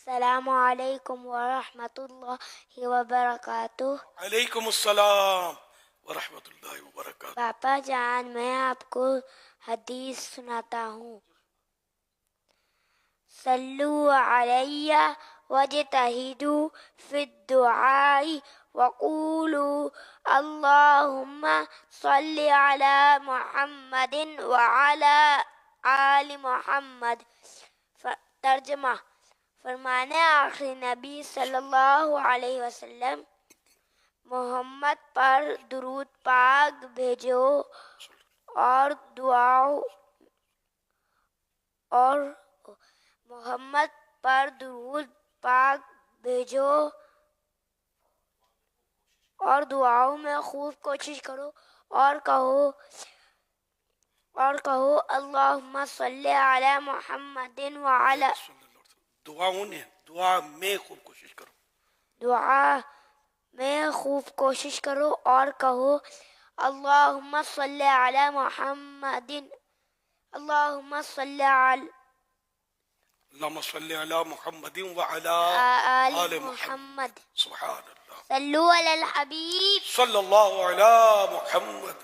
अस्सलामु अलैकुम व रहमतुल्लाहि व बरकातुहू। अलैकुम अस्सलाम व रहमतुल्लाहि व बरकातुहू। पापा जान, मैं आपको हदीस सुनाता हूँ। सल्लु अलैया वजतहिदु फिद्दुआई वक़ूलू अल्लाहुम्मा सल्लि अला मुहम्मदिन व अला आलि मुहम्मद। तर्जुमा, फरमाने आखिरी नबी सल्लल्लाहु अलैहि वसल्लम, मोहम्मद पर दुरूद पाक भेजो और मोहम्मद पर दुरूद पाक भेजो और दुआओं में खूब कोशिश करो और कहो अल्लाहुम्मा सल्ली अला मुहम्मदिन व अला। दुआ में खूब कोशिश करो, दुआ में खूब कोशिश करो और कहो अल्लाहुम्मा सल्ली अला मुहम्मदिन, अल्लाहुम्मा सल्ली अला मुहम्मदिन व अला आलि मुहम्मद। सुभान अल्लाह। सल्लु अलल हबीब सल्लल्लाहु अला मुहम्मद।